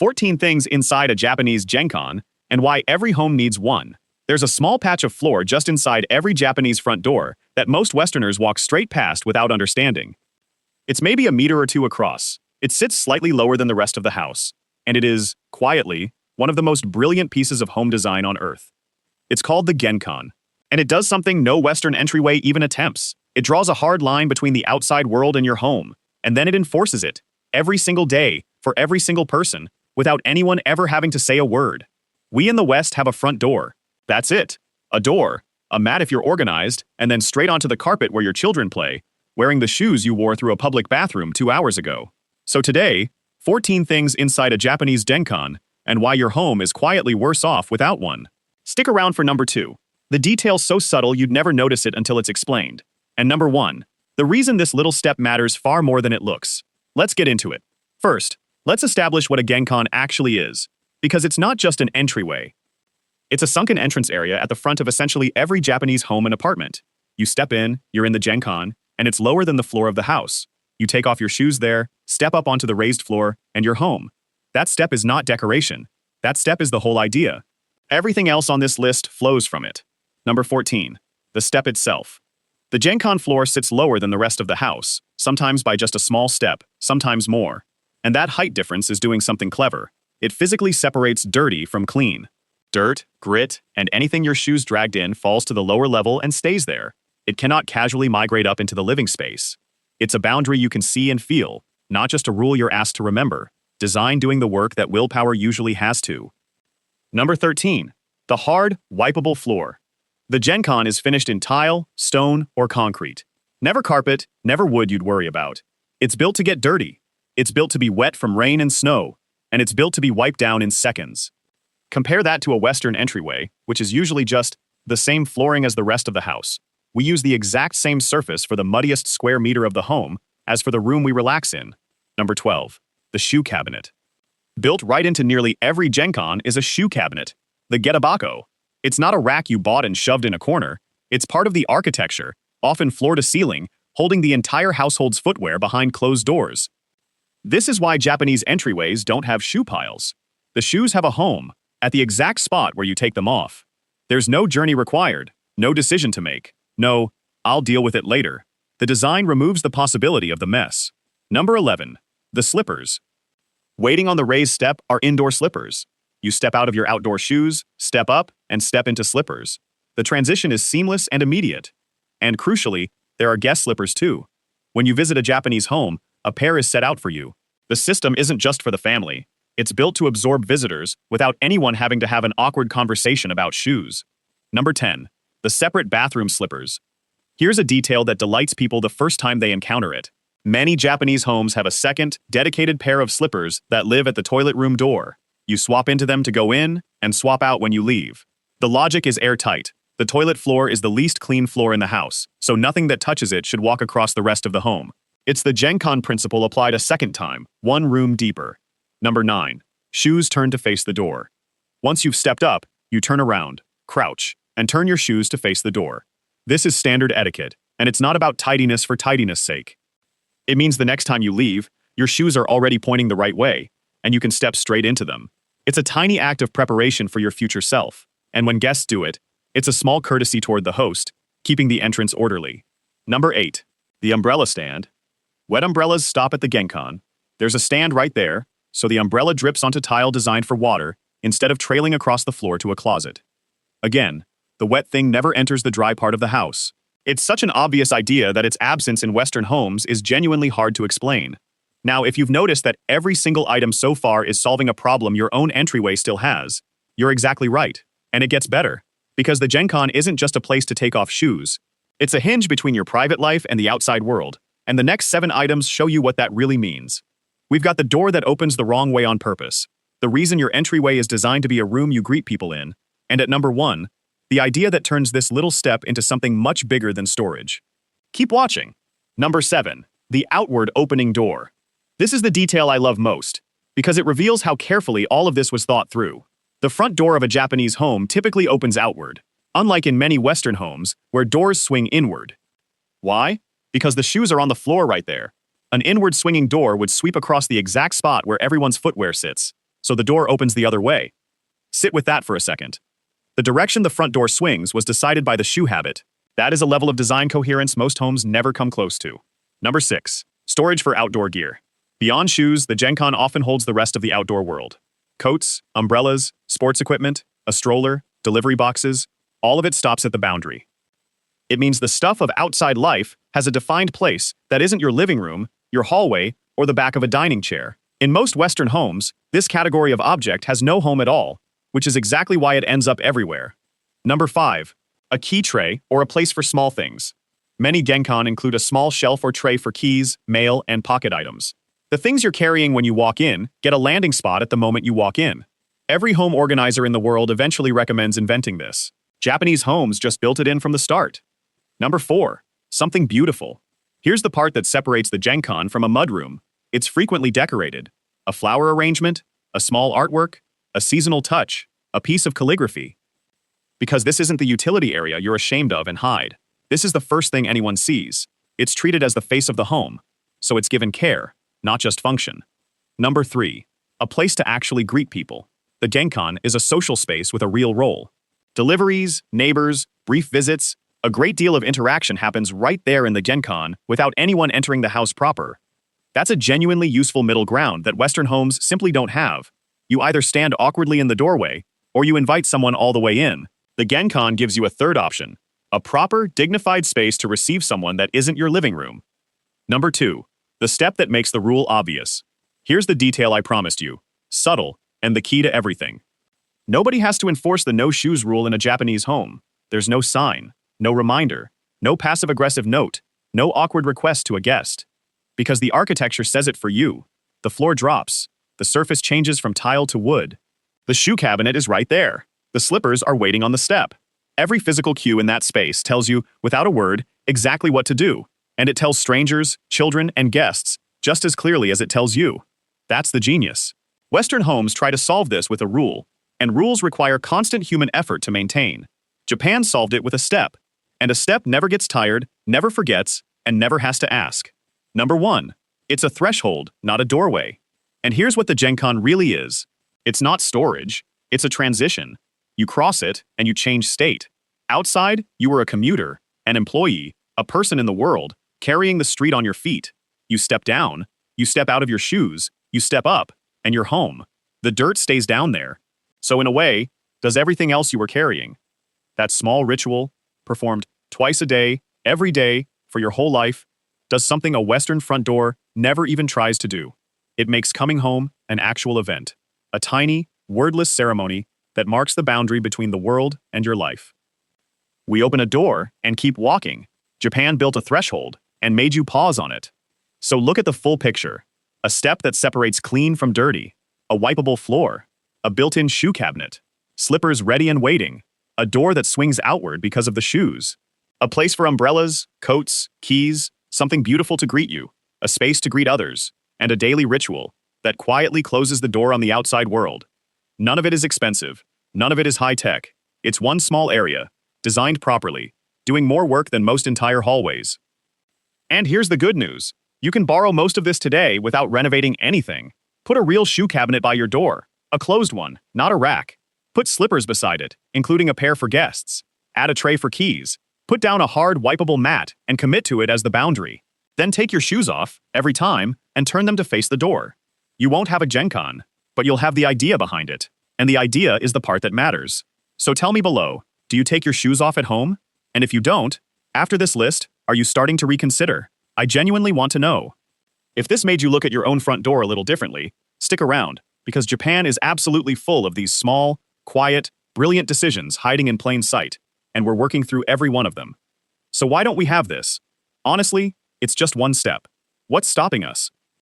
14 things inside a Japanese Genkan, and why every home needs one. There's a small patch of floor just inside every Japanese front door that most Westerners walk straight past without understanding. It's maybe a meter or two across. It sits slightly lower than the rest of the house, and it is, quietly, one of the most brilliant pieces of home design on earth. It's called the Genkan, and it does something no Western entryway even attempts. It draws a hard line between the outside world and your home, and then it enforces it, every single day, for every single person, without anyone ever having to say a word. We in the West have a front door. That's it. A door, a mat if you're organized, and then straight onto the carpet where your children play, wearing the shoes you wore through a public bathroom 2 hours ago. So today, 14 things inside a Japanese Genkan, and why your home is quietly worse off without one. Stick around for number 2. The detail's so subtle you'd never notice it until it's explained. And number 1. The reason this little step matters far more than it looks. Let's get into it. First, let's establish what a Genkan actually is, because it's not just an entryway. It's a sunken entrance area at the front of essentially every Japanese home and apartment. You step in, you're in the Genkan, and it's lower than the floor of the house. You take off your shoes there, step up onto the raised floor, and you're home. That step is not decoration. That step is the whole idea. Everything else on this list flows from it. Number 14. The step itself. The Genkan floor sits lower than the rest of the house, sometimes by just a small step, sometimes more. And that height difference is doing something clever. It physically separates dirty from clean. Dirt, grit, and anything your shoes dragged in falls to the lower level and stays there. It cannot casually migrate up into the living space. It's a boundary you can see and feel, not just a rule you're asked to remember. Design doing the work that willpower usually has to. Number 13. The hard, wipeable floor. The Genkan is finished in tile, stone, or concrete. Never carpet, never wood you'd worry about. It's built to get dirty. It's built to be wet from rain and snow, and it's built to be wiped down in seconds. Compare that to a Western entryway, which is usually just the same flooring as the rest of the house. We use the exact same surface for the muddiest square meter of the home as for the room we relax in. Number 12. The shoe cabinet. Built right into nearly every Genkan is a shoe cabinet, the getabako. It's not a rack you bought and shoved in a corner. It's part of the architecture, often floor to ceiling, holding the entire household's footwear behind closed doors. This is why Japanese entryways don't have shoe piles. The shoes have a home, at the exact spot where you take them off. There's no journey required, no decision to make. No, I'll deal with it later. The design removes the possibility of the mess. Number 11. The slippers. Waiting on the raised step are indoor slippers. You step out of your outdoor shoes, step up, and step into slippers. The transition is seamless and immediate. And crucially, there are guest slippers too. When you visit a Japanese home, a pair is set out for you. The system isn't just for the family. It's built to absorb visitors without anyone having to have an awkward conversation about shoes. Number 10. The separate bathroom slippers. Here's a detail that delights people the first time they encounter it. Many Japanese homes have a second, dedicated pair of slippers that live at the toilet room door. You swap into them to go in, and swap out when you leave. The logic is airtight. The toilet floor is the least clean floor in the house, so nothing that touches it should walk across the rest of the home. It's the Genkan principle applied a second time, one room deeper. Number 9. Shoes turn to face the door. Once you've stepped up, you turn around, crouch, and turn your shoes to face the door. This is standard etiquette, and it's not about tidiness for tidiness' sake. It means the next time you leave, your shoes are already pointing the right way, and you can step straight into them. It's a tiny act of preparation for your future self, and when guests do it, it's a small courtesy toward the host, keeping the entrance orderly. Number 8. The umbrella stand. Wet umbrellas stop at the Genkan. There's a stand right there, so the umbrella drips onto tile designed for water instead of trailing across the floor to a closet. Again, the wet thing never enters the dry part of the house. It's such an obvious idea that its absence in Western homes is genuinely hard to explain. Now, if you've noticed that every single item so far is solving a problem your own entryway still has, you're exactly right. And it gets better. Because the Genkan isn't just a place to take off shoes. It's a hinge between your private life and the outside world. And the next 7 items show you what that really means. We've got the door that opens the wrong way on purpose. The reason your entryway is designed to be a room you greet people in. And at number 1, the idea that turns this little step into something much bigger than storage. Keep watching. Number 7. The outward opening door. This is the detail I love most, because it reveals how carefully all of this was thought through. The front door of a Japanese home typically opens outward, unlike in many Western homes where doors swing inward. Why? Because the shoes are on the floor right there. An inward swinging door would sweep across the exact spot where everyone's footwear sits. so the door opens the other way. Sit with that for a second. The direction the front door swings was decided by the shoe habit. That is a level of design coherence most homes never come close to. Number 6. Storage for outdoor gear. Beyond shoes, the Genkan often holds the rest of the outdoor world. Coats, umbrellas, sports equipment, a stroller, delivery boxes, all of it stops at the boundary. It means the stuff of outside life has a defined place that isn't your living room, your hallway, or the back of a dining chair. In most Western homes, this category of object has no home at all, which is exactly why it ends up everywhere. Number 5. A key tray or a place for small things. Many Genkan include a small shelf or tray for keys, mail, and pocket items. The things you're carrying when you walk in get a landing spot at the moment you walk in. Every home organizer in the world eventually recommends inventing this. Japanese homes just built it in from the start. Number 4. Something beautiful. Here's the part that separates the Genkan from a mudroom. It's frequently decorated. A flower arrangement, a small artwork, a seasonal touch, a piece of calligraphy. Because this isn't the utility area you're ashamed of and hide. This is the first thing anyone sees. It's treated as the face of the home, so it's given care, not just function. Number 3. A place to actually greet people. The Genkan is a social space with a real role. Deliveries, neighbors, brief visits, a great deal of interaction happens right there in the Genkan without anyone entering the house proper. That's a genuinely useful middle ground that Western homes simply don't have. You either stand awkwardly in the doorway, or you invite someone all the way in. The Genkan gives you a third option, a proper, dignified space to receive someone that isn't your living room. Number 2. The step that makes the rule obvious. Here's the detail I promised you, subtle, and the key to everything. Nobody has to enforce the no shoes rule in a Japanese home. There's no sign, no reminder, no passive-aggressive note, no awkward request to a guest. Because the architecture says it for you. The floor drops. The surface changes from tile to wood. The shoe cabinet is right there. The slippers are waiting on the step. Every physical cue in that space tells you, without a word, exactly what to do. And it tells strangers, children, and guests just as clearly as it tells you. That's the genius. Western homes try to solve this with a rule, and rules require constant human effort to maintain. Japan solved it with a step, and a step never gets tired, never forgets, and never has to ask. Number 1. It's a threshold, not a doorway. And here's what the Genkan really is. It's not storage, it's a transition. You cross it, and you change state. Outside, you were a commuter, an employee, a person in the world, carrying the street on your feet. You step down, you step out of your shoes, you step up, and you're home. The dirt stays down there. So in a way, does everything else you were carrying. That small ritual, performed twice a day, every day, for your whole life, does something a Western front door never even tries to do. It makes coming home an actual event. A tiny, wordless ceremony that marks the boundary between the world and your life. We open a door and keep walking. Japan built a threshold and made you pause on it. So look at the full picture. A step that separates clean from dirty. A wipeable floor. A built-in shoe cabinet. Slippers ready and waiting. A door that swings outward because of the shoes. A place for umbrellas, coats, keys, something beautiful to greet you. A space to greet others. And a daily ritual that quietly closes the door on the outside world. None of it is expensive. None of it is high-tech. It's one small area, designed properly, doing more work than most entire hallways. And here's the good news. You can borrow most of this today without renovating anything. Put a real shoe cabinet by your door, a closed one, not a rack. Put slippers beside it, including a pair for guests. Add a tray for keys. Put down a hard, wipeable mat and commit to it as the boundary. Then take your shoes off, every time, and turn them to face the door. You won't have a Genkan, but you'll have the idea behind it. And the idea is the part that matters. So tell me below, do you take your shoes off at home? And if you don't, after this list, are you starting to reconsider? I genuinely want to know. If this made you look at your own front door a little differently, stick around, because Japan is absolutely full of these small, quiet, brilliant decisions hiding in plain sight, and we're working through every one of them. So why don't we have this? Honestly, it's just one step. What's stopping us?